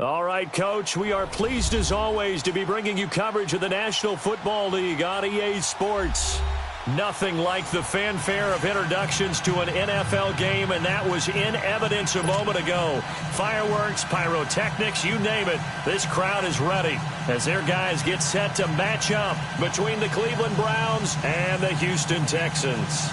All right, Coach, we are pleased as always to be bringing you coverage of the National Football League on EA Sports. Nothing like the fanfare of introductions to an NFL game, and that was in evidence a moment ago. Fireworks, pyrotechnics, you name it. This crowd is ready as their guys get set to match up between the Cleveland Browns and the Houston Texans.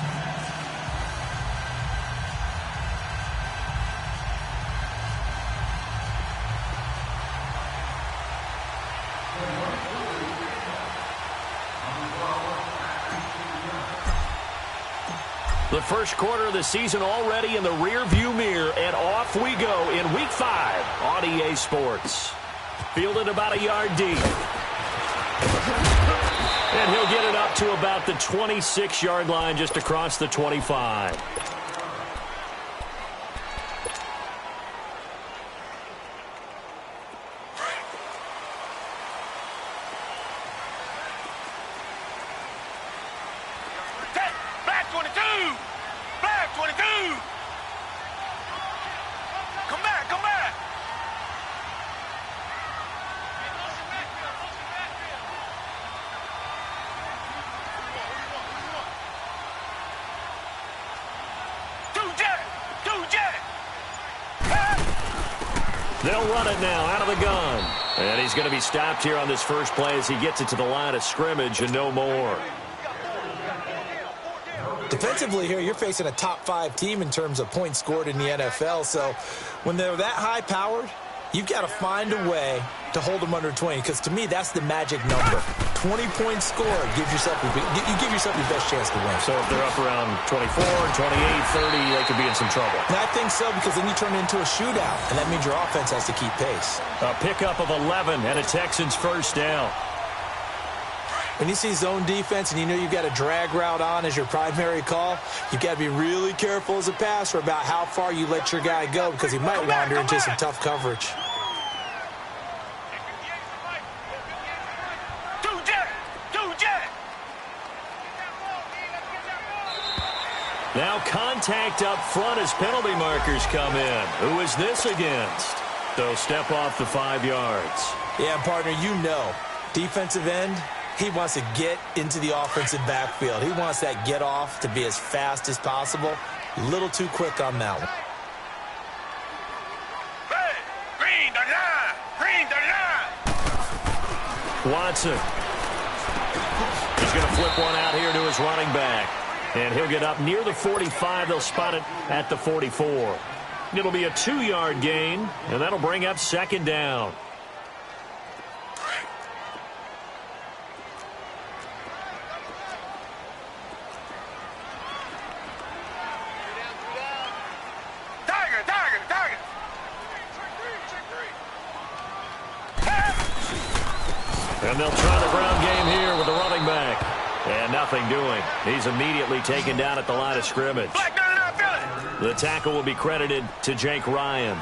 The first quarter of the season already in the rear-view mirror, and off we go in Week 5 on EA Sports. Fielded about a yard deep. And he'll get it up to about the 26-yard line just across the 25. They'll run it now out of the gun. And he's going to be stopped here on this first play as he gets it to the line of scrimmage and no more. Defensively here, you're facing a top-5 team in terms of points scored in the NFL. So when they're that high-powered, you've got to find a way to hold them under 20, because to me, that's the magic number. 20 points scored, you give yourself your best chance to win. So if they're up around 24, 28, 30, they could be in some trouble. And I think so, because then you turn it into a shootout, and that means your offense has to keep pace. A pickup of 11 and a Texans first down. When you see zone defense and you know you've got a drag route on as your primary call, you've got to be really careful as a passer about how far you let your guy go, because he might wander into some tough coverage. Now contact up front as penalty markers come in. Who is this against? They'll step off the 5 yards. Yeah, partner, you know, defensive end, he wants to get into the offensive backfield. He wants that get off to be as fast as possible. A little too quick on that one. Hey, green, Watson. He's going to flip one out here to his running back. And he'll get up near the 45. They'll spot it at the 44. It'll be a 2-yard gain, and that'll bring up second down. And they'll try the ground game here with the running back. And nothing doing. He's immediately taken down at the line of scrimmage. The tackle will be credited to Jake Ryan.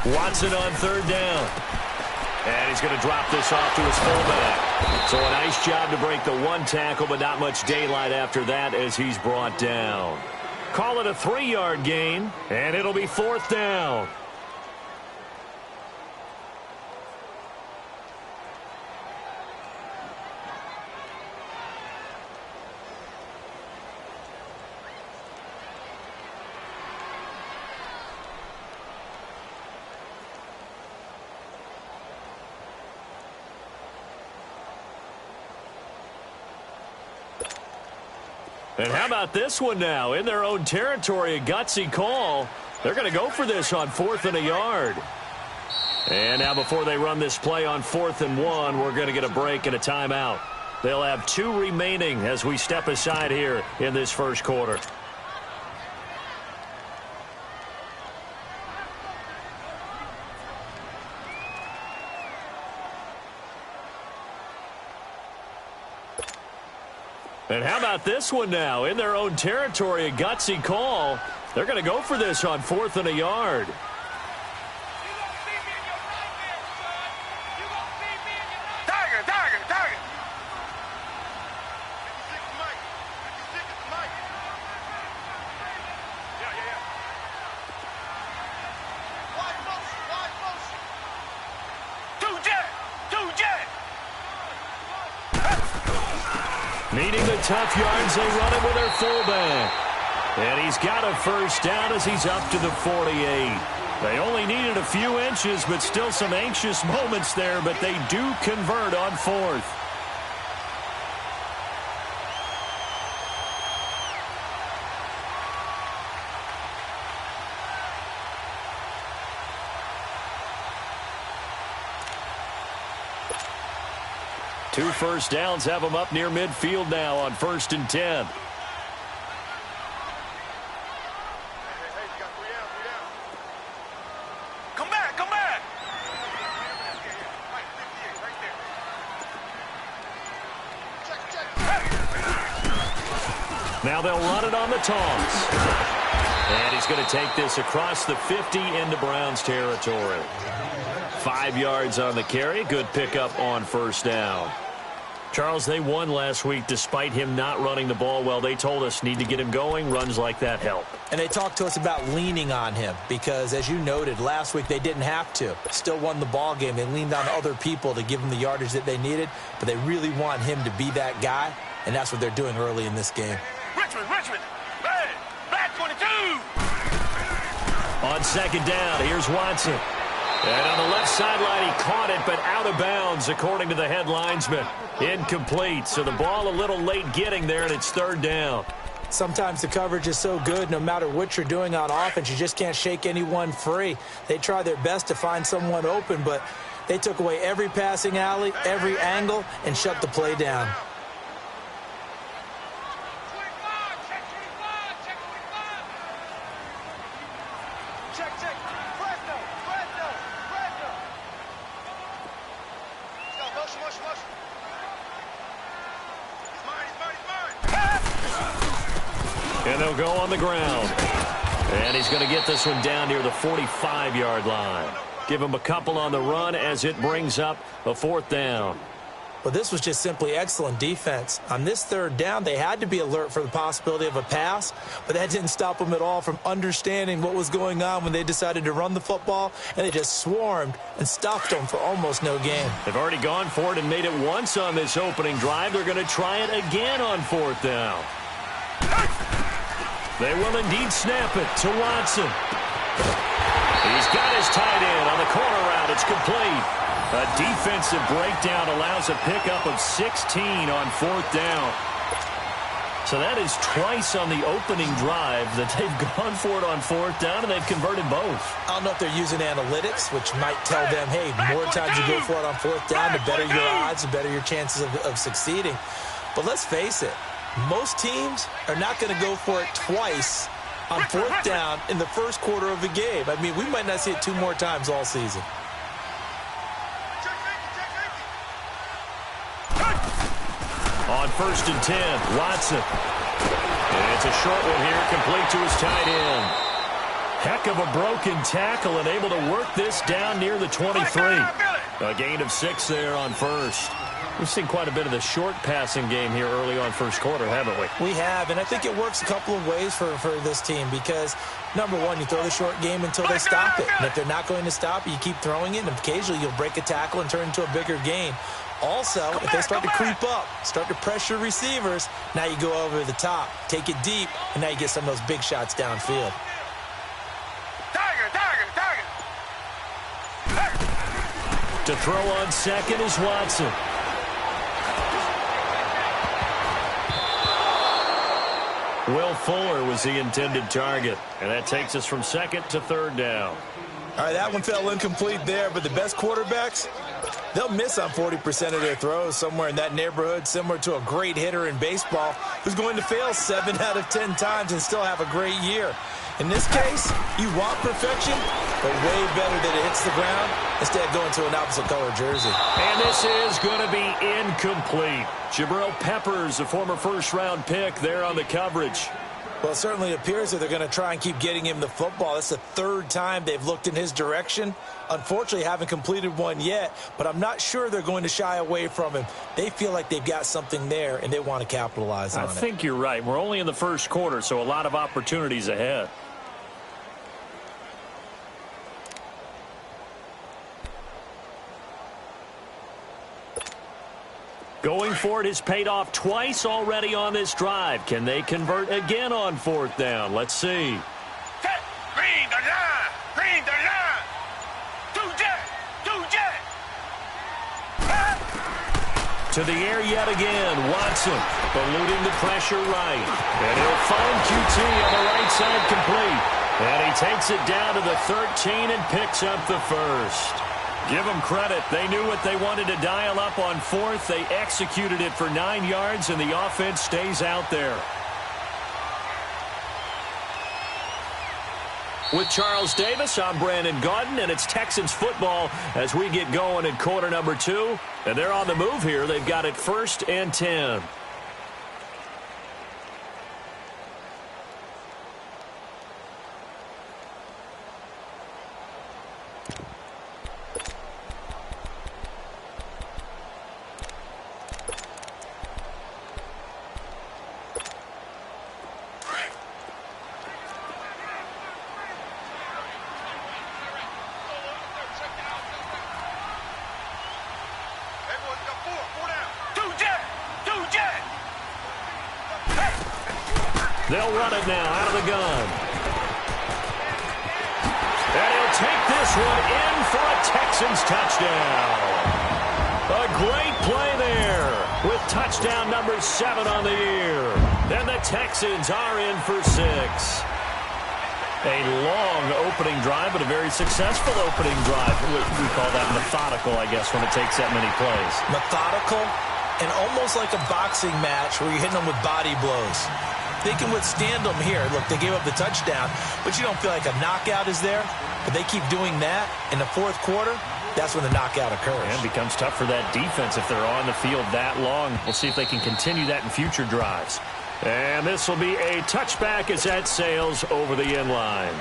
Watson on third down. And he's going to drop this off to his fullback. So a nice job to break the one tackle, but not much daylight after that as he's brought down. Call it a 3-yard gain, and it'll be fourth down. And how about this one now? In their own territory, a gutsy call. They're going to go for this on 4th and a yard. And now before they run this play on 4th and 1, we're going to get a break and a timeout. They'll have 2 remaining as we step aside here in this first quarter. And how about this one now? In their own territory, a gutsy call. They're going to go for this on 4th and a yard. Needing the tough yards, they run it with their fullback. And he's got a first down as he's up to the 48. They only needed a few inches, but still some anxious moments there, but they do convert on 4th. Two first downs have them up near midfield now on 1st and 10. Come back, come back. Now they'll run it on the taunts. And he's going to take this across the 50 into Browns territory. 5 yards on the carry. Good pickup on first down. Charles, they won last week despite him not running the ball well. They told us need to get him going. Runs like that help. And they talked to us about leaning on him because, as you noted, last week they didn't have to. Still won the ball game. They leaned on other people to give them the yardage that they needed, but they really want him to be that guy, and that's what they're doing early in this game. Richmond, hey, back 22. On second down, here's Watson. And on the left sideline, he caught it, but out of bounds, according to the head linesman. Incomplete, so the ball a little late getting there, and it's 3rd down. Sometimes the coverage is so good, no matter what you're doing on offense, you just can't shake anyone free. They try their best to find someone open, but they took away every passing alley, every angle, and shut the play down. And they'll go on the ground. And he's going to get this one down near the 45-yard line. Give him a couple on the run as it brings up a 4th down. Well, this was just simply excellent defense. On this 3rd down, they had to be alert for the possibility of a pass, but that didn't stop them at all from understanding what was going on when they decided to run the football, and they just swarmed and stuffed them for almost no gain. They've already gone for it and made it once on this opening drive. They're going to try it again on 4th down. They will indeed snap it to Watson. He's got his tight end on the corner route. It's complete. A defensive breakdown allows a pickup of 16 on 4th down. So that is twice on the opening drive that they've gone for it on 4th down, and they've converted both. I don't know if they're using analytics, which might tell them, hey, more times you go for it on 4th down, the better your odds, the better your chances of succeeding. But let's face it, most teams are not going to go for it twice on 4th down in the first quarter of a game. I mean, we might not see it 2 more times all season. On 1st and 10, Watson. And it's a short one here, complete to his tight end. Heck of a broken tackle and able to work this down near the 23. A gain of 6 there on 1st. We've seen quite a bit of the short passing game here early on 1st quarter, haven't we? We have, and I think it works a couple of ways for this team because, number one, you throw the short game until they stop it. And if they're not going to stop it, you keep throwing it, and occasionally you'll break a tackle and turn it into a bigger gain. Also, if they start to creep up, start to pressure receivers, now you go over the top, take it deep, and now you get some of those big shots downfield. To throw on second is Watson. Will Fuller was the intended target, and that takes us from 2nd to 3rd down. All right, that one fell incomplete there, but the best quarterbacks, they'll miss on 40% of their throws, somewhere in that neighborhood, similar to a great hitter in baseball who's going to fail 7 out of 10 times and still have a great year. In this case, you want perfection, but way better that it hits the ground instead of going to an opposite color jersey. And this is going to be incomplete. Jabril Peppers, a former first-round pick, there on the coverage. Well, it certainly appears that they're going to try and keep getting him the football. That's the 3rd time they've looked in his direction. Unfortunately, haven't completed one yet, but I'm not sure they're going to shy away from him. They feel like they've got something there, and they want to capitalize on it. I think you're right. We're only in the 1st quarter, so a lot of opportunities ahead. Going for it has paid off twice already on this drive. Can they convert again on fourth down? Let's see. Set. Green the line. Green the line. Two jet. Two jet. To the air yet again. Watson eluding the pressure right. And he'll find QT on the right side complete. And he takes it down to the 13 and picks up the first. Give them credit. They knew what they wanted to dial up on fourth. They executed it for 9 yards, and the offense stays out there. With Charles Davis, I'm Brandon Gaudin, and it's Texans football as we get going in quarter number 2. And they're on the move here. They've got it 1st and 10. They'll run it now out of the gun. And he'll take this one in for a Texans touchdown. A great play there with touchdown number 7 on the year. And the Texans are in for 6. A long opening drive, but a very successful opening drive. We call that methodical, I guess, when it takes that many plays. Methodical and almost like a boxing match where you're hitting them with body blows. They can withstand them here. Look, they gave up the touchdown, but you don't feel like a knockout is there. But they keep doing that in the fourth quarter. That's when the knockout occurs. And it becomes tough for that defense if they're on the field that long. We'll see if they can continue that in future drives. And this will be a touchback as that sails over the end line.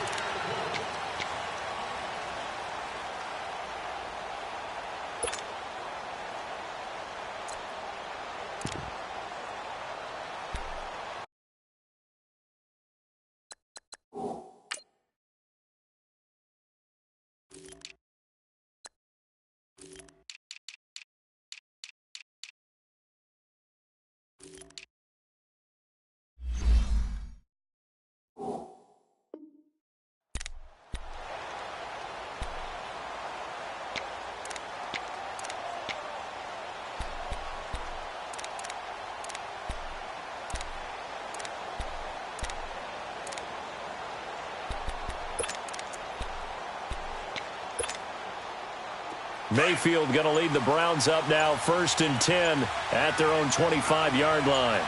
Mayfield going to lead the Browns up now 1st and 10 at their own 25-yard line.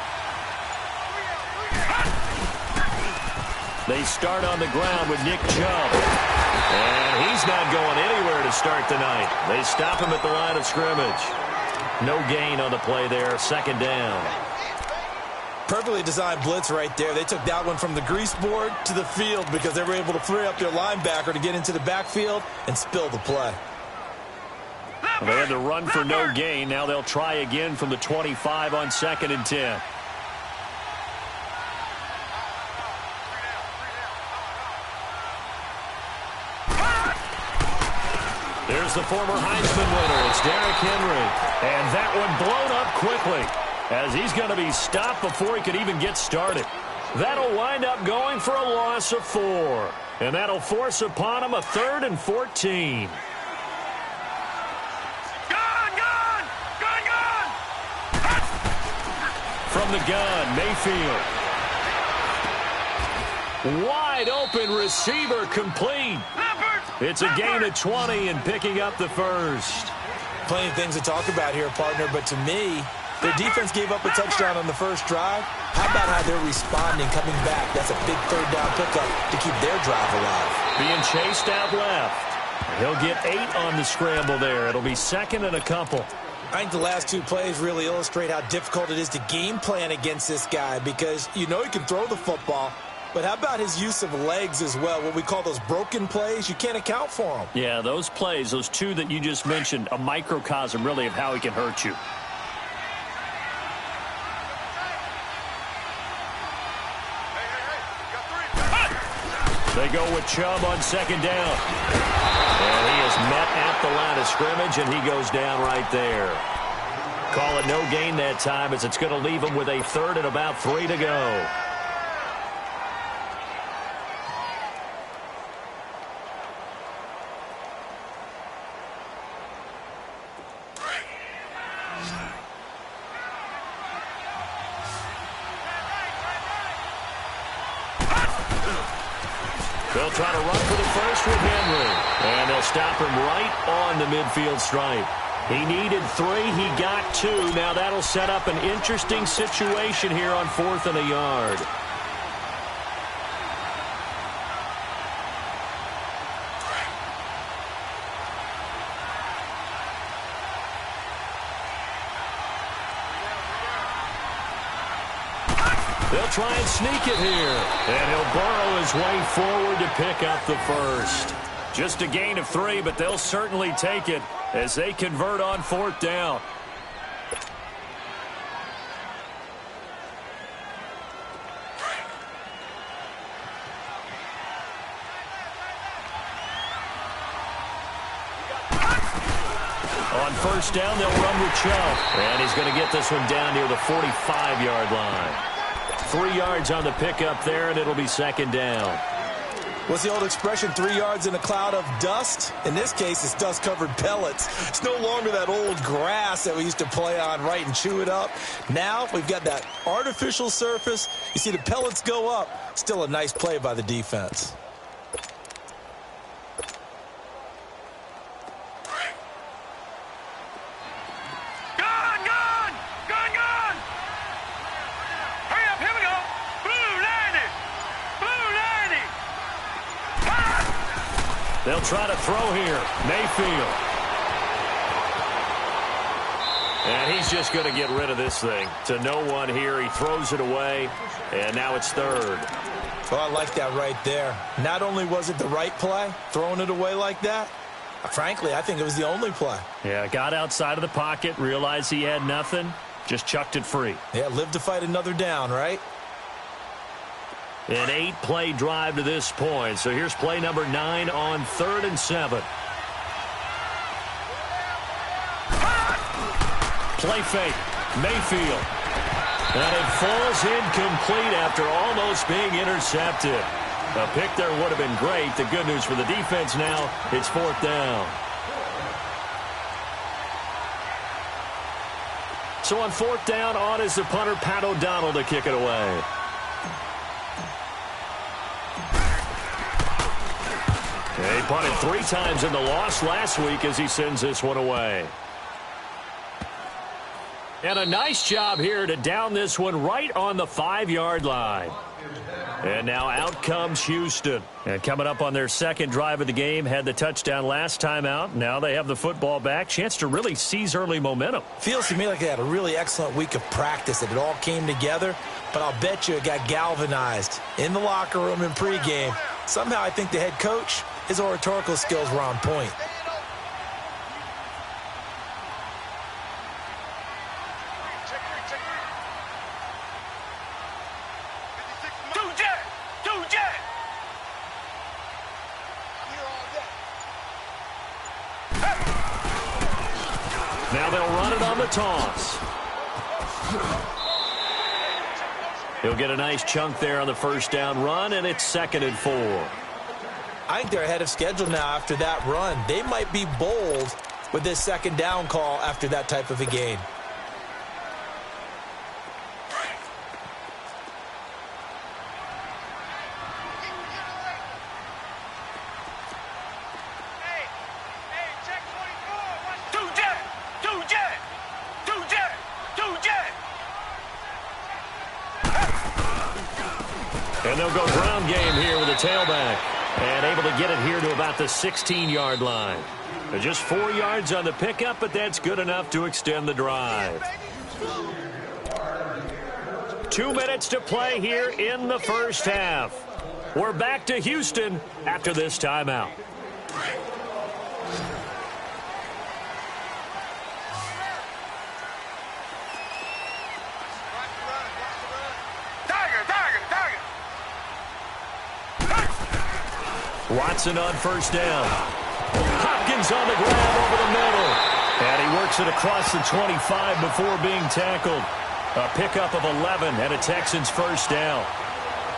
They start on the ground with Nick Chubb. And he's not going anywhere to start the night. They stop him at the line of scrimmage. No gain on the play there, 2nd down. Perfectly designed blitz right there. They took that one from the grease board to the field because they were able to free up their linebacker to get into the backfield and spill the play. Well, they had to run for no gain. Now they'll try again from the 25 on 2nd and 10. There's the former Heisman winner. It's Derrick Henry. And that one blown up quickly as he's going to be stopped before he could even get started. That'll wind up going for a loss of 4. And that'll force upon him a 3rd and 14. From the gun, Mayfield. Wide open receiver complete. It's a gain of 20 and picking up the first. Plenty of things to talk about here, partner, but to me, their defense gave up a touchdown on the first drive. How about how they're responding, coming back? That's a big 3rd down pickup to keep their drive alive. Being chased out left. He'll get 8 on the scramble there. It'll be 2nd and a couple. I think the last 2 plays really illustrate how difficult it is to game plan against this guy because you know he can throw the football, but how about his use of legs as well? What we call those broken plays, you can't account for them. Yeah, those plays, those 2 that you just mentioned, a microcosm really of how he can hurt you. They go with Chubb on 2nd down. And he is met at the line of scrimmage, and he goes down right there. call it no gain that time as it's going to leave them with a third and about 3 to go. They'll try to run for the first with Henry. And they'll stop him right on the midfield stripe. He needed 3. He got 2. Now that'll set up an interesting situation here on 4th and a yard. They'll try and sneak it here. And he'll burrow his way forward to pick up the first. Just a gain of 3, but they'll certainly take it as they convert on 4th down. On 1st down, they'll run with Chubb. And he's going to get this one down near the 45-yard line. 3 yards on the pickup there, and it'll be 2nd down. What's the old expression, 3 yards in a cloud of dust? In this case, it's dust-covered pellets. It's no longer that old grass that we used to play on, right, and chew it up. Now we've got that artificial surface. You see the pellets go up. Still a nice play by the defense. They'll try to throw here. Mayfield. And he's just going to get rid of this thing. To no one here. He throws it away. And now it's 3rd. Well, I like that right there. Not only was it the right play, throwing it away like that, frankly, I think it was the only play. Yeah, got outside of the pocket, realized he had nothing, just chucked it free. Yeah, live to fight another down, right? An 8-play drive to this point. So here's play number 9 on 3rd and 7. Play fake. Mayfield. And it falls incomplete after almost being intercepted. A pick there would have been great. The good news for the defense now, it's 4th down. So on 4th down, on is the punter, Pat O'Donnell, to kick it away. He punted 3 times in the loss last week as he sends this one away. And a nice job here to down this one right on the 5-yard line. And now out comes Houston. And coming up on their 2nd drive of the game, had the touchdown last time out. Now they have the football back. Chance to really seize early momentum. Feels to me like they had a really excellent week of practice, that it all came together. But I'll bet you it got galvanized in the locker room in pregame. Somehow I think the head coach, his oratorical skills were on point. Now they'll run it on the toss. He'll get a nice chunk there on the 1st down run, and it's 2nd and 4. I think they're ahead of schedule now after that run. They might be bold with this 2nd down call after that type of a gain. And they'll go ground game here with a tailback. And able to get it here to about the 16-yard line. Just 4 yards on the pickup, but that's good enough to extend the drive. 2 minutes to play here in the 1st half. We're back to Houston after this timeout. Watson on 1st down. Hopkins on the grab over the middle. And he works it across the 25 before being tackled. A pickup of 11 and a Texans first down.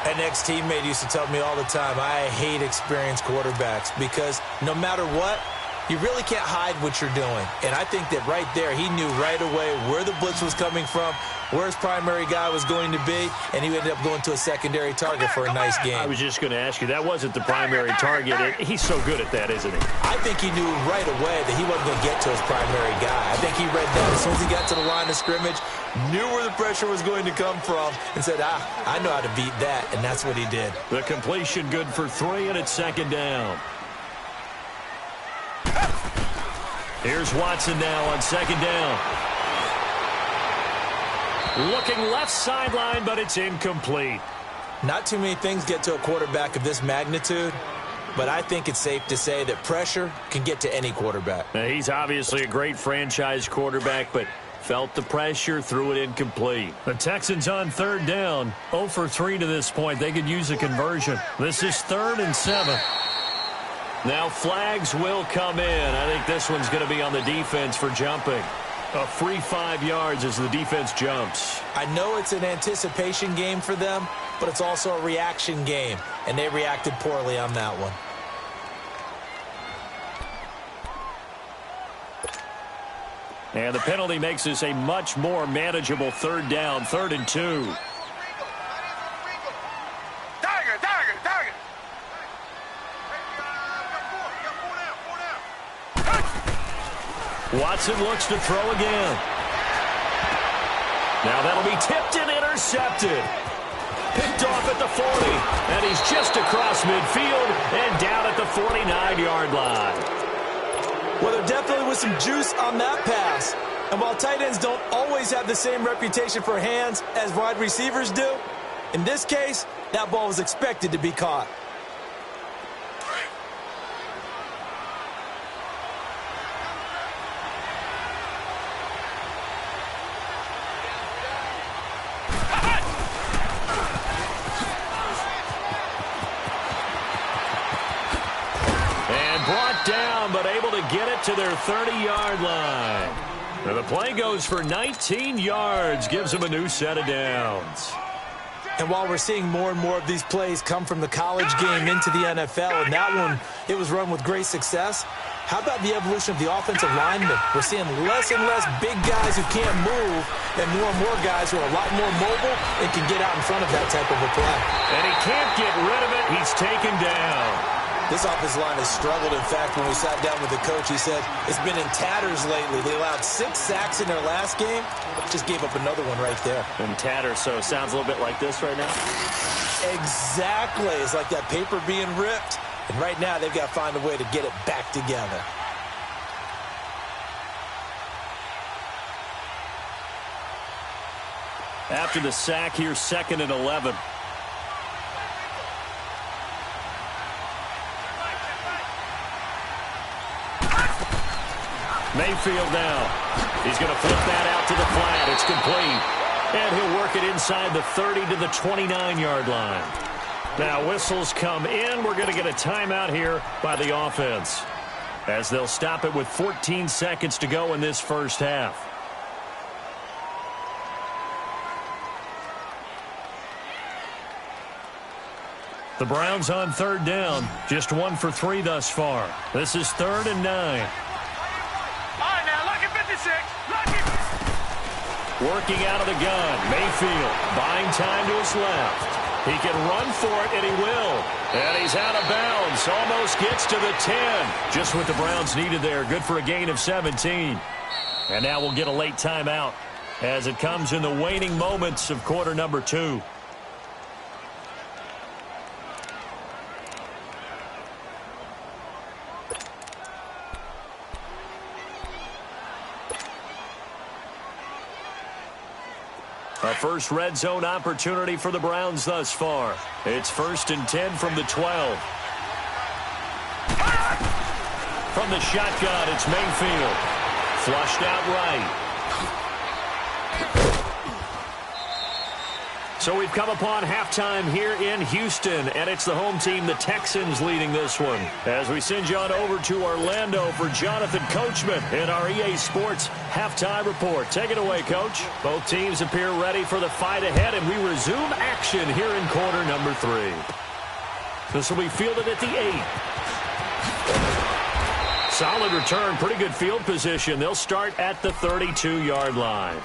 An ex-teammate used to tell me all the time, I hate experienced quarterbacks because no matter what, you really can't hide what you're doing. And I think that right there, he knew right away where the blitz was coming from, where his primary guy was going to be, and he ended up going to a secondary target for a nice game. I was just going to ask you, that wasn't the primary target. He's so good at that, isn't he? I think he knew right away that he wasn't going to get to his primary guy. I think he read that as soon as he got to the line of scrimmage, knew where the pressure was going to come from, and said, I know how to beat that, and that's what he did. The completion good for 3, and it's second down. Here's Watson now on second down. Looking left sideline, but it's incomplete. Not too many things get to a quarterback of this magnitude, but I think it's safe to say that pressure can get to any quarterback. He's obviously a great franchise quarterback, but felt the pressure, threw it incomplete. The Texans on third down, 0 for 3 to this point. They could use a conversion. This is 3rd and 7. Now flags will come in. I think this one's going to be on the defense for jumping. A free 5 yards as the defense jumps. I know it's an anticipation game for them, but it's also a reaction game, and they reacted poorly on that one. And the penalty makes this a much more manageable third down, 3rd and 2. Watson looks to throw again. Now that'll be tipped and intercepted. Picked off at the 40, and he's just across midfield and down at the 49-yard line. Well, there definitely was some juice on that pass. And while tight ends don't always have the same reputation for hands as wide receivers do, in this case, that ball was expected to be caught. Down, but able to get it to their 30-yard line. Now the play goes for 19 yards, gives them a new set of downs. And while we're seeing more and more of these plays come from the college game into the NFL, and that one, it was run with great success, how about the evolution of the offensive linemen? We're seeing less and less big guys who can't move and more guys who are a lot more mobile and can get out in front of that type of a play. And he can't get rid of it. He's taken down. This offensive line has struggled. In fact, when we sat down with the coach, he said it's been in tatters lately. They allowed 6 sacks in their last game. Just gave up another one right there. In tatters, so it sounds a little bit like this right now? Exactly. It's like that paper being ripped. And right now, they've got to find a way to get it back together. After the sack here, 2nd and 11. Mayfield now. He's going to flip that out to the flat. It's complete. And he'll work it inside the 30 to the 29-yard line. Now whistles come in. We're going to get a timeout here by the offense, as they'll stop it with 14 seconds to go in this first half. The Browns on third down. Just 1 for 3 thus far. This is 3rd and 9. Working out of the gun, Mayfield buying time to his left. He can run for it, and he will. And he's out of bounds. Almost gets to the 10. Just what the Browns needed there. Good for a gain of 17. And now we'll get a late timeout as it comes in the waning moments of quarter number 2. A first red zone opportunity for the Browns thus far. It's 1st and 10 from the 12. From the shotgun, it's Mayfield. Flushed out right. So we've come upon halftime here in Houston, and it's the home team, the Texans, leading this one. As we send you on over to Orlando for Jonathan Coachman in our EA Sports halftime report. Take it away, Coach. Both teams appear ready for the fight ahead, and we resume action here in quarter number 3. This will be fielded at the 8. Solid return, pretty good field position. They'll start at the 32-yard line.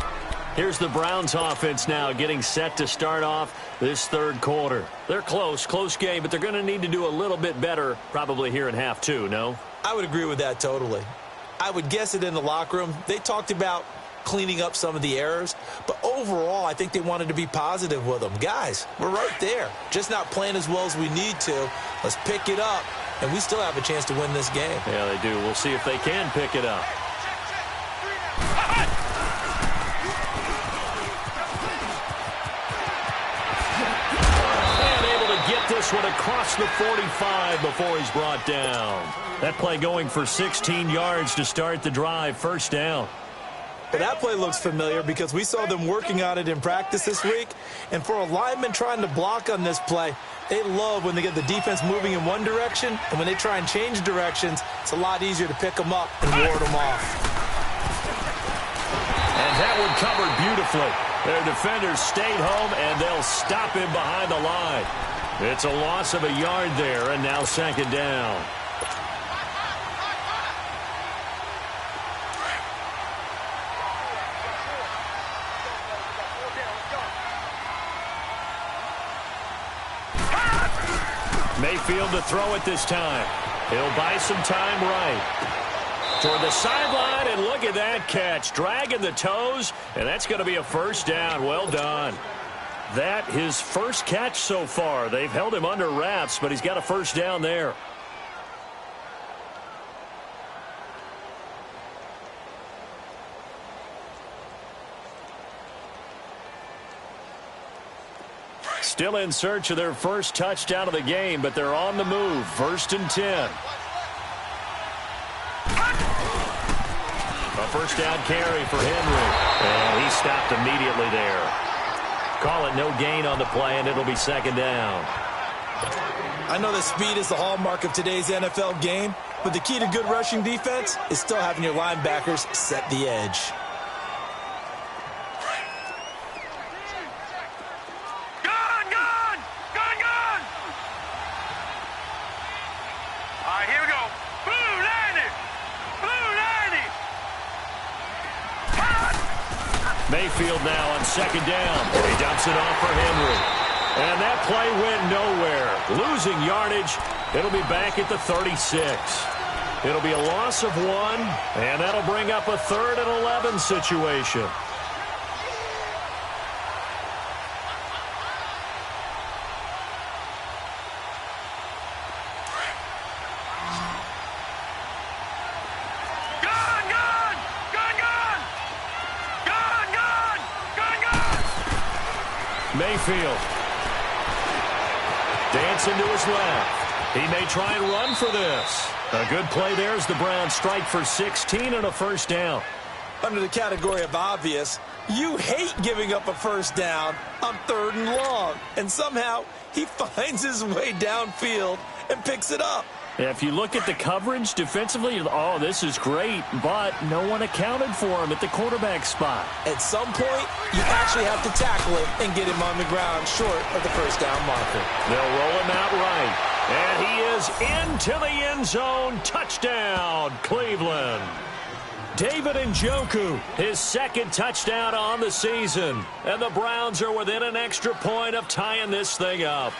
Here's the Browns offense now getting set to start off this third quarter. They're close game, but they're going to need to do a little bit better probably here in half 2, no? I would agree with that totally. I would guess it in the locker room. They talked about cleaning up some of the errors, but overall I think they wanted to be positive with them. Guys, we're right there. Just not playing as well as we need to. Let's pick it up, and we still have a chance to win this game. Yeah, they do. We'll see if they can pick it up. This one across the 45 before he's brought down. That play going for 16 yards to start the drive. First down. Well, that play looks familiar because we saw them working on it in practice this week. And for a lineman trying to block on this play, they love when they get the defense moving in one direction. And when they try and change directions, it's a lot easier to pick them up and ward them off. And that one covered beautifully. Their defenders stayed home, and they'll stop him behind the line. It's a loss of a yard there, and now second down. Mayfield to throw it this time. He'll buy some time right. Toward the sideline, and look at that catch. Dragging the toes, and that's going to be a first down. Well done. That his first catch so far. They've held him under wraps, but he's got a first down there. Still in search of their first touchdown of the game, but they're on the move. 1st and 10. A first down carry for Henry. And he stopped immediately there. Call it no gain on the play, and it'll be second down. I know that speed is the hallmark of today's NFL game, but the key to good rushing defense is still having your linebackers set the edge. Gun! All right, here we go. Blue 90! Mayfield now on second down. He dumps it off for Henry. And that play went nowhere. Losing yardage. It'll be back at the 36. It'll be a loss of 1, and that'll bring up a 3rd and 11 situation. Mayfield. Dancing to his left. He may try and run for this. A good play there as the Browns strike for 16 and a first down. Under the category of obvious, you hate giving up a first down on 3rd and long. And somehow he finds his way downfield and picks it up. If you look at the coverage defensively, oh, this is great, but no one accounted for him at the quarterback spot. At some point, you actually have to tackle him and get him on the ground short of the first down marker. They'll roll him out right, and he is into the end zone. Touchdown, Cleveland. David Njoku, his 2nd touchdown on the season, and the Browns are within an extra point of tying this thing up.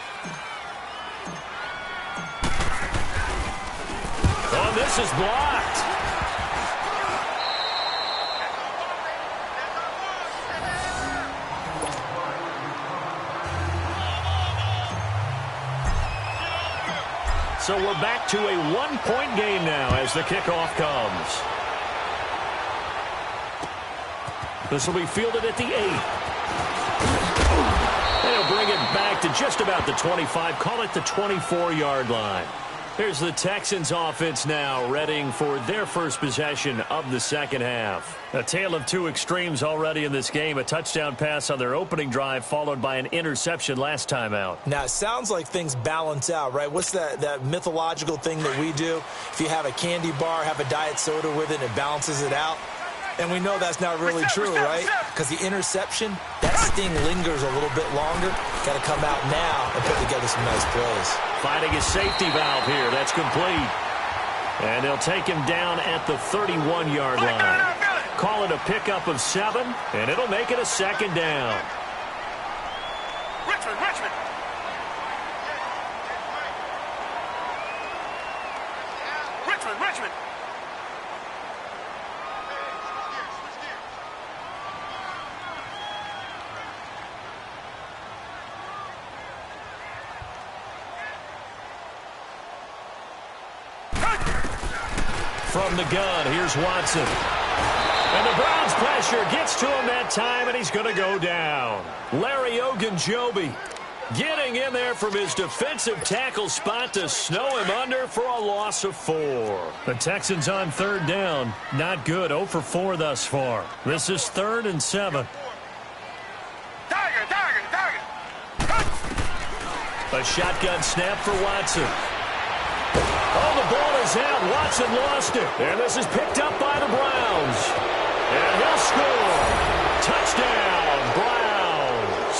Oh, this is blocked. So we're back to a 1-point game now as the kickoff comes. This will be fielded at the 8. They'll bring it back to just about the 25. Call it the 24-yard line. Here's the Texans offense now, readying for their first possession of the second half. A tale of two extremes already in this game. A touchdown pass on their opening drive, followed by an interception last time out. Now, it sounds like things balance out, right? What's that mythological thing that we do? If you have a candy bar, have a diet soda with it, it balances it out. And we know that's not really true, right? Because the interception, that sting lingers a little bit longer. Got to come out now and put together some nice plays. Finding a safety valve here. That's complete. And they'll take him down at the 31-yard line. Call it a pickup of 7, and it'll make it a second down. Richmond. From the gun, here's Watson. And the Browns pressure gets to him that time, and he's going to go down. Larry Ogunjobi getting in there from his defensive tackle spot to snow him under for a loss of 4. The Texans on third down. Not good. 0 for 4 thus far. This is 3rd and 7. Tiger. A shotgun snap for Watson. Oh, the ball is out. Watson lost it. And this is picked up by the Browns. And he'll score. Touchdown, Browns.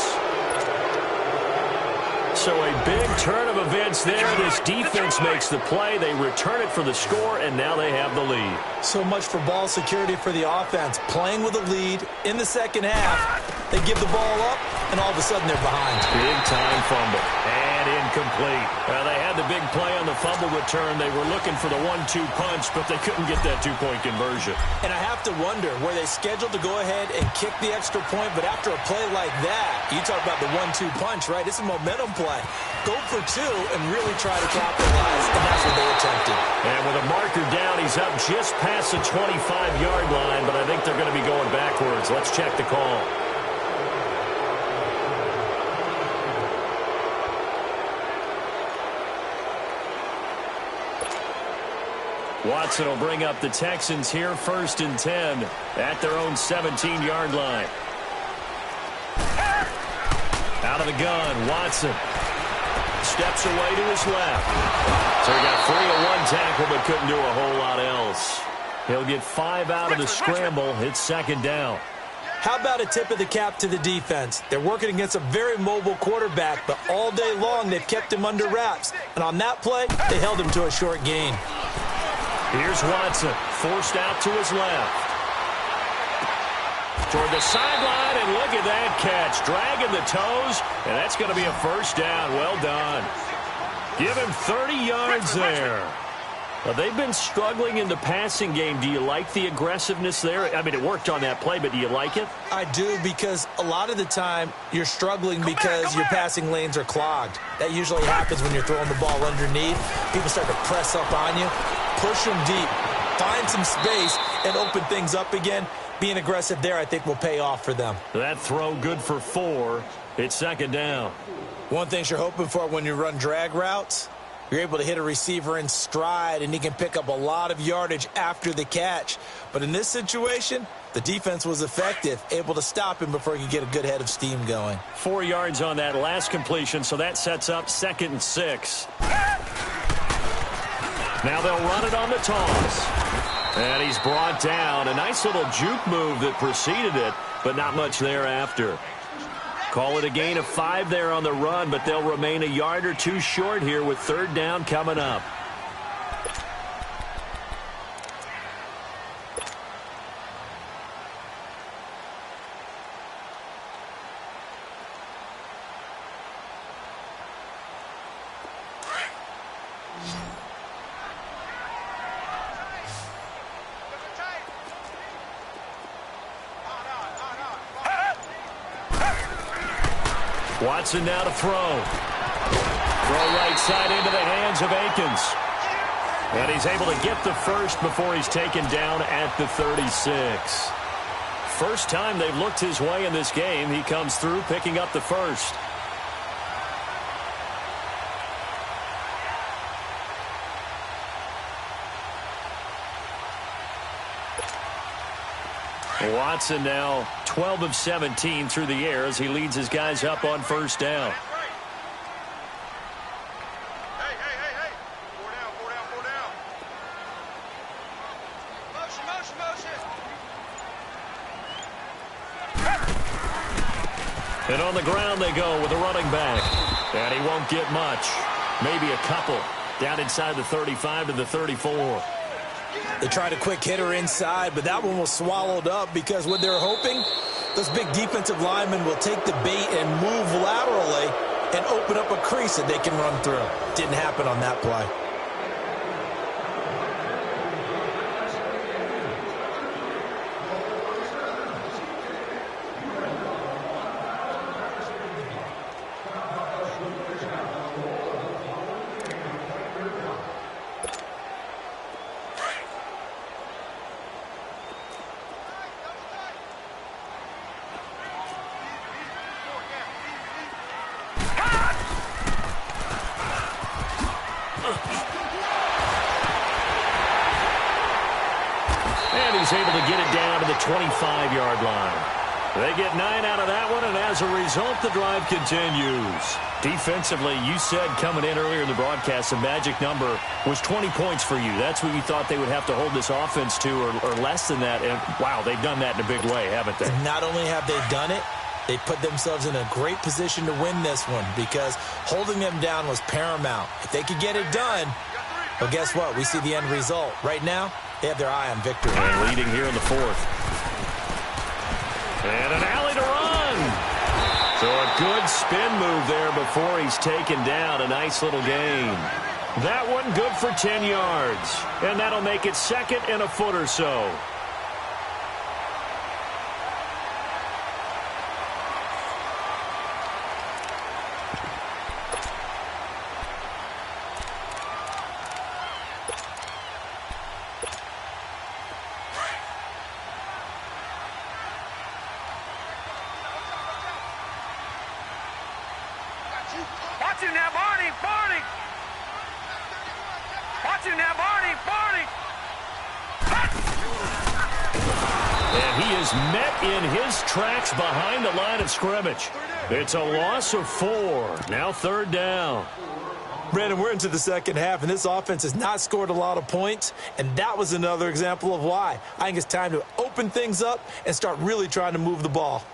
So a big turn of events there. This defense makes the play. They return it for the score, and now they have the lead. So much for ball security for the offense. Playing with a lead in the second half. They give the ball up, and all of a sudden they're behind. Big-time fumble. And incomplete. They had the big play on the fumble return. They were looking for the 1-2 punch, but they couldn't get that two-point conversion. And I have to wonder, were they scheduled to go ahead and kick the extra point? But after a play like that, you talk about the 1-2 punch, right? It's a momentum play. Go for 2 and really try to capitalize, and that's what they attempted. And with a marker down, he's up just past the 25-yard line, but I think they're going to be going backwards. Let's check the call. Watson will bring up the Texans here, 1st and 10 at their own 17-yard line. Out of the gun, Watson steps away to his left. So he got free of one tackle but couldn't do a whole lot else. He'll get 5 out of the scramble. It's 2nd down. How about a tip of the cap to the defense? They're working against a very mobile quarterback, but all day long they've kept him under wraps. And on that play, they held him to a short gain. Here's Watson, forced out to his left. Toward the sideline, and look at that catch. Dragging the toes, and that's going to be a 1st down. Well done. Give him 30 yards there. They've been struggling in the passing game. Do you like the aggressiveness there? I mean, it worked on that play, but do you like it? I do, because a lot of the time you're struggling because your passing lanes are clogged. That usually happens when you're throwing the ball underneath. People start to press up on you. Push them deep. Find some space and open things up again. Being aggressive there, I think, will pay off for them. That throw good for 4. It's 2nd down. One thing you're hoping for when you run drag routes, you're able to hit a receiver in stride, and he can pick up a lot of yardage after the catch. But in this situation, the defense was effective, able to stop him before he could get a good head of steam going. 4 yards on that last completion, so that sets up 2nd and 6. Now they'll run it on the toss. And he's brought down. A nice little juke move that preceded it, but not much thereafter. Call it a gain of 5 there on the run, but they'll remain a yard or 2 short here with 3rd down coming up. Watson now to throw. Throw right side into the hands of Akins. And he's able to get the 1st before he's taken down at the 36. First time they've looked his way in this game. He comes through picking up the 1st. Watson now 12 of 17 through the air as he leads his guys up on first down. Hey. 4 down. Motion. And on the ground they go with a running back. And he won't get much. Maybe a couple. Down inside the 35 to the 34. They tried a quick hitter inside, but that one was swallowed up because what they're hoping, those big defensive linemen will take the bait and move laterally and open up a crease that they can run through. Didn't happen on that play. And he's able to get it down to the 25-yard line. They get 9 out of that one, and as a result, the drive continues. Defensively, you said coming in earlier in the broadcast, the magic number was 20 points for you. That's what you thought they would have to hold this offense to, or less than that. And, wow, they've done that in a big way, haven't they? Not only have they done it, they put themselves in a great position to win this one because holding them down was paramount. If they could get it done, well, guess what? We see the end result. Right now, they have their eye on victory. And leading here in the fourth. And an alley to run. So a good spin move there before he's taken down. A nice little gain. That one good for 10 yards. And that'll make it second and a foot or so. Watch him now, Barney. Watch him now, Barney. And he is met in his tracks behind the line of scrimmage. It's a loss of 4. Now third down. Brandon, we're into the second half, and this offense has not scored a lot of points, and that was another example of why. I think it's time to open things up and start really trying to move the ball.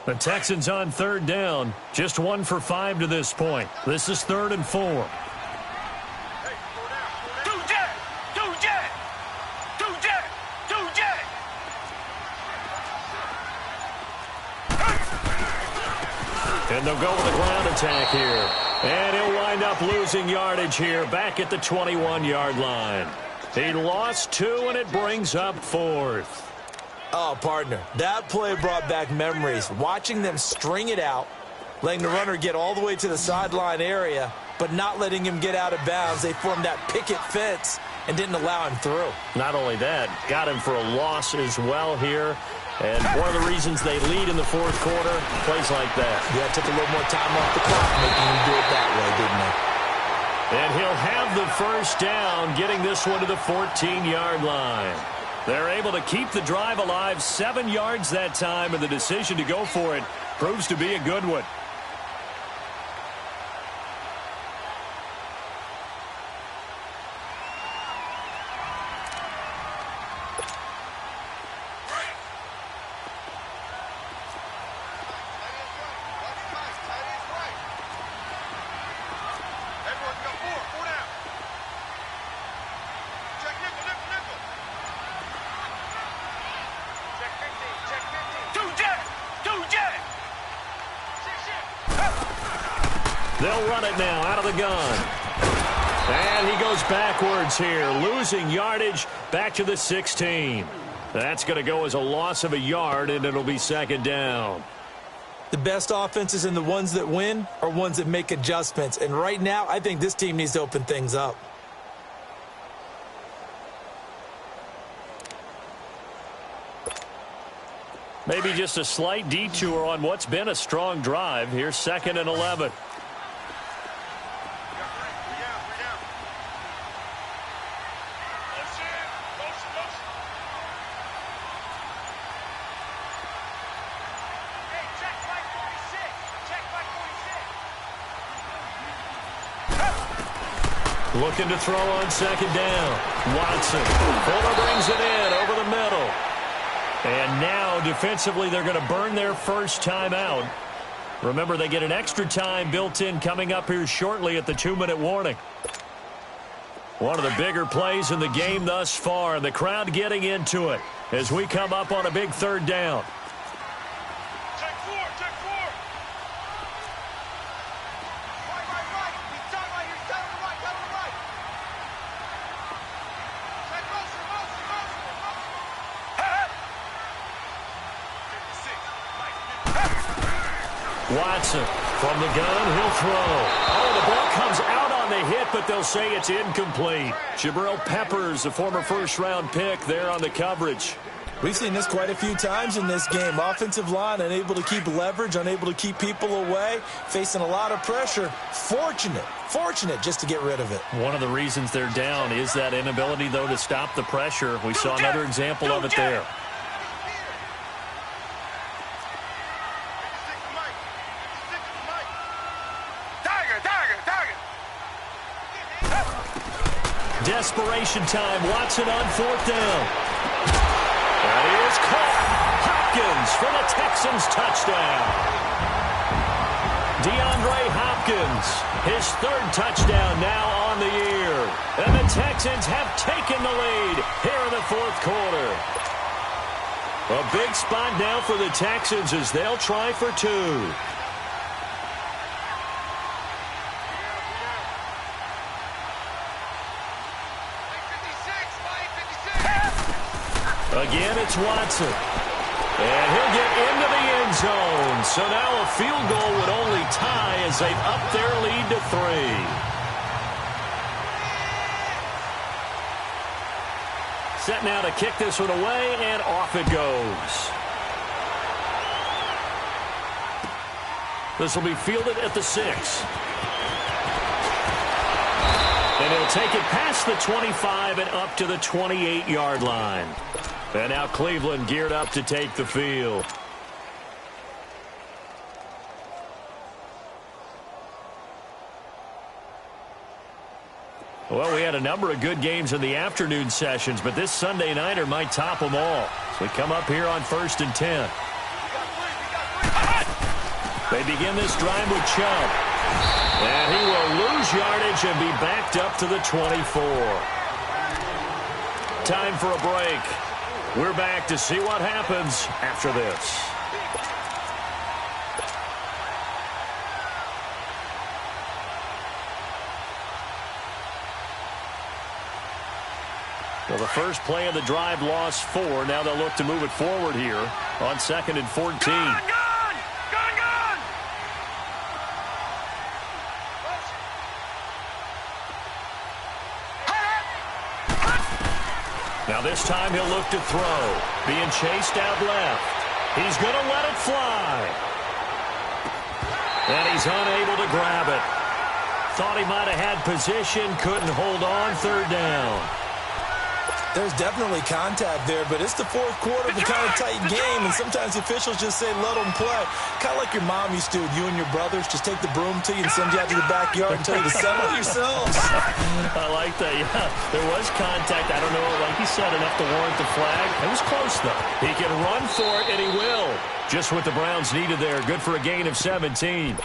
The Texans on third down. Just 1 for 5 to this point. This is 3rd and 4. Hey, 4 down. Two jet. And they'll go with a ground attack here. And he'll wind up losing yardage here back at the 21-yard line. He lost 2, and it brings up 4th. Oh, partner, that play brought back memories. Watching them string it out, letting the runner get all the way to the sideline area, but not letting him get out of bounds. They formed that picket fence and didn't allow him through. Not only that, got him for a loss as well here. And one of the reasons they lead in the fourth quarter, plays like that. Yeah, took a little more time off the clock, making him do it that way, didn't they? And he'll have the first down, getting this one to the 14-yard line. They're able to keep the drive alive, 7 yards that time, and the decision to go for it proves to be a good one. They'll run it now out of the gun. And he goes backwards here, losing yardage back to the 16. That's going to go as a loss of a yard, and it'll be second down. The best offenses and the ones that win are ones that make adjustments. And right now, I think this team needs to open things up. Maybe just a slight detour on what's been a strong drive. Here's 2nd and 11. Looking to throw on 2nd down. Watson. Fuller brings it in over the middle. And now, defensively, they're going to burn their first time out. Remember, they get an extra time built in coming up here shortly at the 2-minute warning. One of the bigger plays in the game thus far, and the crowd getting into it as we come up on a big 3rd down. Check 4, check 4. Right. He's down right here. He's down on the right, down on the right. Check Wilson. Watson from the gun, he'll throw. Oh, the ball comes out on the hit, but they'll say it's incomplete. Jabril Peppers, a former first-round pick, there on the coverage. We've seen this quite a few times in this game. Offensive line unable to keep leverage, unable to keep people away, facing a lot of pressure. Fortunate just to get rid of it. One of the reasons they're down is that inability, though, to stop the pressure. We saw another example of it there. Desperation time. Watson on 4th down. And he is caught. Hopkins for the Texans touchdown. DeAndre Hopkins, his 3rd touchdown now on the year. And the Texans have taken the lead here in the 4th quarter. A big spot now for the Texans as they'll try for 2. Again, it's Watson. And he'll get into the end zone. So now a field goal would only tie as they've upped their lead to 3. Set now to kick this one away, and off it goes. This will be fielded at the 6. And he'll take it past the 25 and up to the 28-yard line. And now Cleveland geared up to take the field. Well, we had a number of good games in the afternoon sessions, but this Sunday nighter might top them all. So we come up here on 1st and 10. They begin this drive with Chubb. And he will lose yardage and be backed up to the 24. Time for a break. We're back to see what happens after this. Well, the first play of the drive lost 4. Now they'll look to move it forward here on 2nd and 14. Gun! Now this time he'll look to throw. Being chased out left. He's going to let it fly. And he's unable to grab it. Thought he might have had position. Couldn't hold on. 3rd down. There's definitely contact there, but it's the 4th quarter of a kind of tight game, and sometimes officials just say let them play. Kind of like your mom used to, you and your brothers just take the broom to you and send you out to the backyard and tell you to settle yourselves. I like that, yeah. There was contact. I don't know, like you said, enough to warrant the flag. It was close, though. He can run for it, and he will. Just what the Browns needed there. Good for a gain of 17.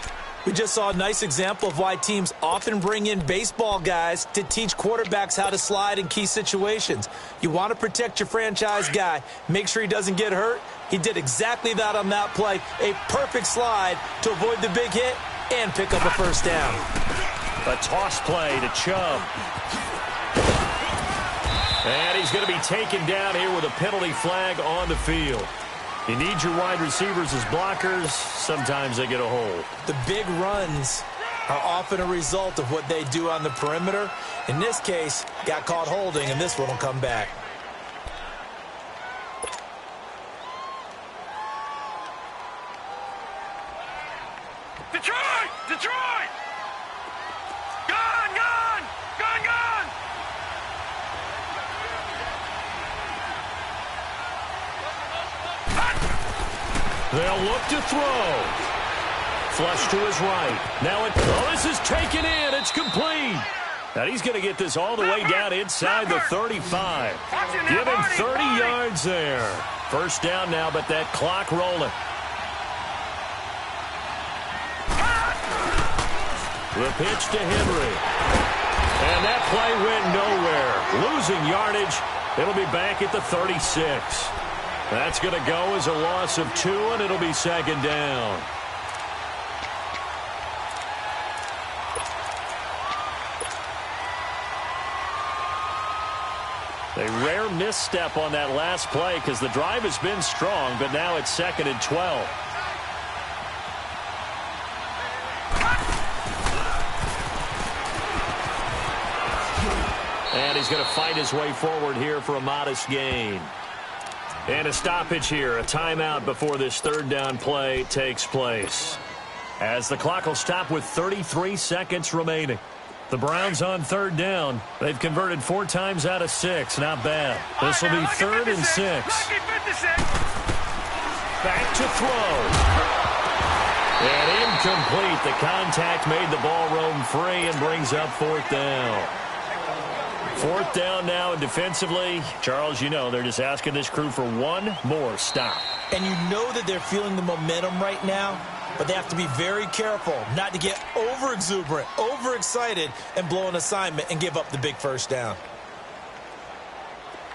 We just saw a nice example of why teams often bring in baseball guys to teach quarterbacks how to slide in key situations. You want to protect your franchise guy. Make sure he doesn't get hurt. He did exactly that on that play. A perfect slide to avoid the big hit and pick up a 1st down. A toss play to Chubb. And he's going to be taken down here with a penalty flag on the field. You need your wide receivers as blockers. Sometimes they get a hold. The big runs are often a result of what they do on the perimeter. In this case, got caught holding, and this one will come back. They'll look to throw. Flush to his right. Now this is taken in. It's complete. And he's going to get this all the way down inside the 35. Give him 30 yards there. First down now, but that clock rolling. The pitch to Henry. And that play went nowhere. Losing yardage. It'll be back at the 36. That's going to go as a loss of 2, and it'll be second down. A rare misstep on that last play because the drive has been strong, but now it's 2nd and 12. And he's going to fight his way forward here for a modest gain. And a stoppage here, a timeout before this third down play takes place. As the clock will stop with 33 seconds remaining. The Browns on third down. They've converted 4 times out of 6. Not bad. This will be 3rd and 6. Back to throw. And incomplete. The contact made the ball roam free and brings up 4th down. 4th down now, and defensively, Charles, you know, they're just asking this crew for one more stop. And you know that they're feeling the momentum right now, but they have to be very careful not to get over-exuberant, overexcited, and blow an assignment and give up the big first down.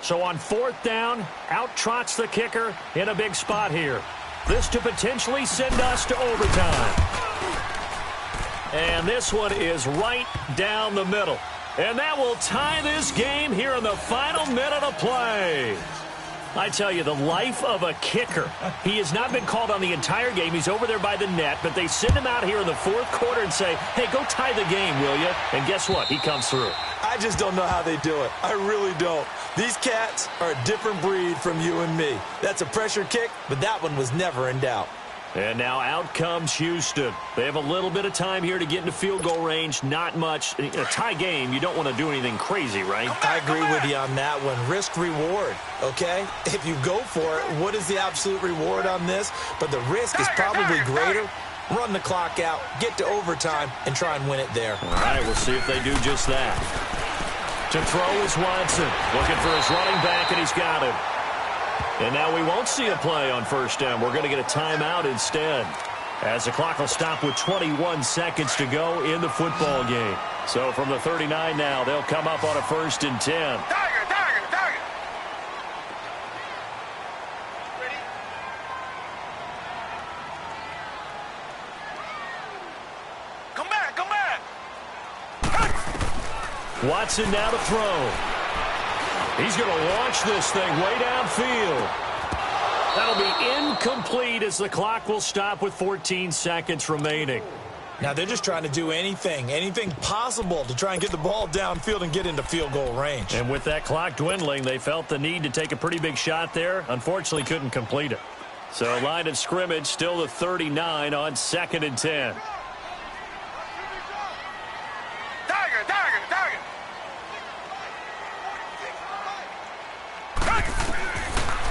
So on 4th down, out trots the kicker in a big spot here. This to potentially send us to overtime. And this one is right down the middle. And that will tie this game here in the final minute of play. I tell you, the life of a kicker. He has not been called on the entire game. He's over there by the net, but they send him out here in the 4th quarter and say, hey, go tie the game, will you? And guess what? He comes through. I just don't know how they do it. I really don't. These cats are a different breed from you and me. That's a pressure kick, but that one was never in doubt. And now out comes Houston. They have a little bit of time here to get into field goal range. Not much. A tie game, you don't want to do anything crazy, right? I agree with you on that one. Risk reward, okay? If you go for it, what is the absolute reward on this? But the risk is probably greater. Run the clock out, get to overtime, and try and win it there. All right, we'll see if they do just that. To throw is Watson. Looking for his running back, and he's got him. And now we won't see a play on first down. We're going to get a timeout instead, as the clock will stop with 21 seconds to go in the football game. So from the 39 now, they'll come up on a 1st and 10. Tiger. Ready? Come back. Watson now to throw. He's going to launch this thing way downfield. That'll be incomplete as the clock will stop with 14 seconds remaining. Now they're just trying to do anything possible to try and get the ball downfield and get into field goal range. And with that clock dwindling, they felt the need to take a pretty big shot there. Unfortunately, couldn't complete it. So line of scrimmage still the 39 on 2nd and 10.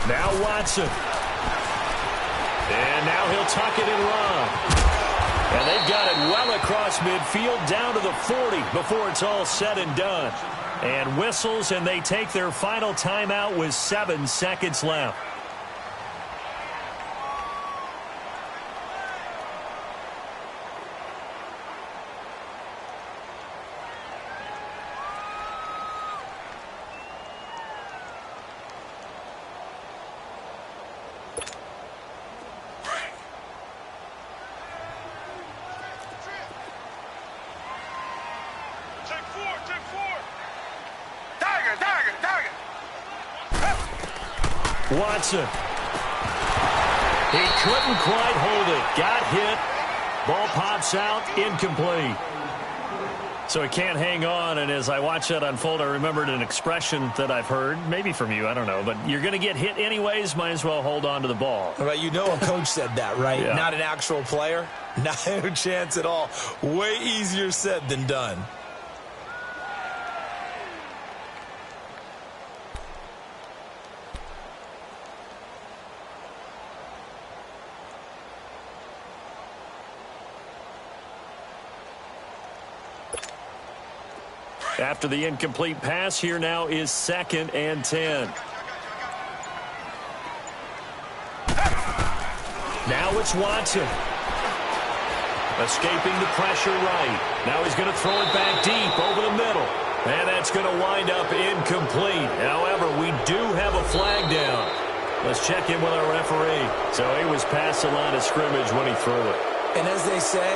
Now Watson. And now he'll tuck it and run. And they've got it well across midfield down to the 40 before it's all said and done. And whistles, and they take their final timeout with 7 seconds left. Watson. He couldn't quite hold it. Got hit. Ball pops out. Incomplete. So he can't hang on, and as I watch that unfold, I remembered an expression that I've heard, maybe from you, I don't know, but you're going to get hit anyways, might as well hold on to the ball. Well, you know a coach said that, right? Yeah. Not an actual player. Not a chance at all. Way easier said than done. After the incomplete pass, here now is 2nd and 10. Now it's Watson. Escaping the pressure right. Now he's going to throw it back deep over the middle. And that's going to wind up incomplete. However, we do have a flag down. Let's check in with our referee. So he was past the line of scrimmage when he threw it. And as they say,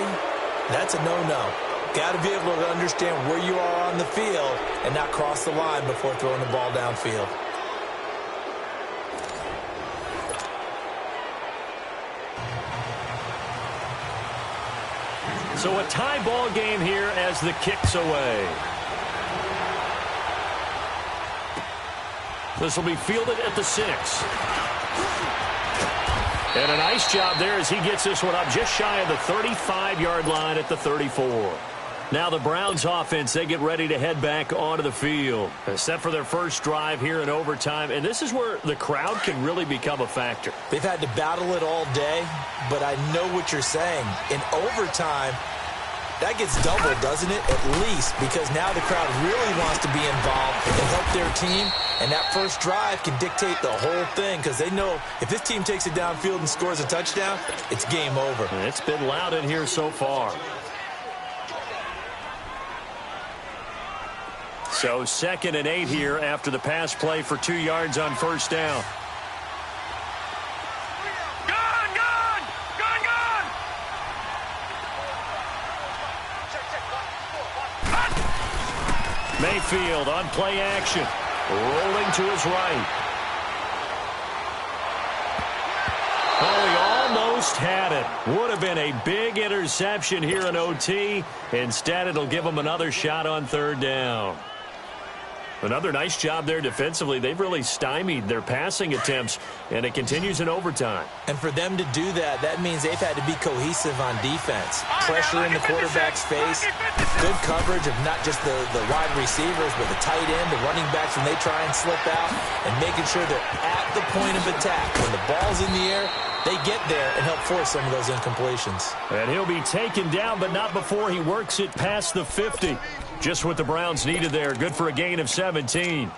that's a no-no. Got to be able to understand where you are on the field and not cross the line before throwing the ball downfield. So a tie ball game here as the kick's away. This will be fielded at the 6. And a nice job there as he gets this one up just shy of the 35-yard line at the 34. Now the Browns offense, they get ready to head back onto the field. Set for their first drive here in overtime. And this is where the crowd can really become a factor. They've had to battle it all day, but I know what you're saying. In overtime, that gets doubled, doesn't it? At least, because now the crowd really wants to be involved and help their team. And that first drive can dictate the whole thing because they know if this team takes it downfield and scores a touchdown, it's game over. And it's been loud in here so far. So 2nd and 8 here after the pass play for 2 yards on first down. Mayfield on play action. Rolling to his right. Oh, he almost had it. Would have been a big interception here in OT. Instead, it'll give him another shot on 3rd down. Another nice job there defensively. They've really stymied their passing attempts, and it continues in overtime. And for them to do that, that means they've had to be cohesive on defense. Pressure in the quarterback's face, good coverage of not just the wide receivers, but the tight end, the running backs when they try and slip out, and making sure they're at the point of attack. When the ball's in the air, they get there and help force some of those incompletions. And he'll be taken down, but not before he works it past the 50. Just what the Browns needed there. Good for a gain of 17.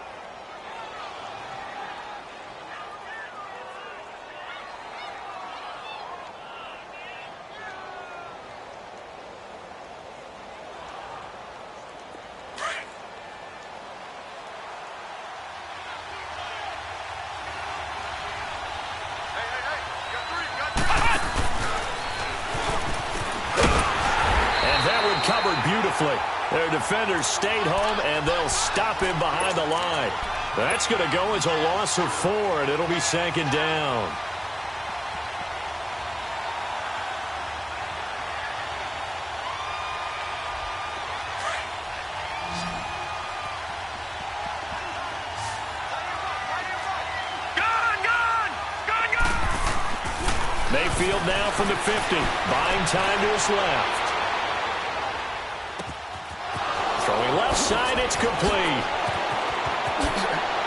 And that one covered beautifully. Their defenders stayed home, and they'll stop him behind the line. That's going to go as a loss of 4, and it'll be 2nd down. Mayfield now from the 50, buying time to his left. Throwing left side, it's complete.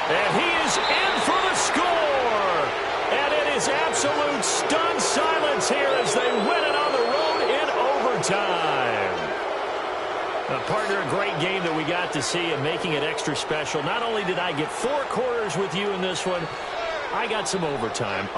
And he is in for the score. And it is absolute stunned silence here as they win it on the road in overtime. Partner, a great game that we got to see and making it extra special. Not only did I get 4 quarters with you in this one, I got some overtime.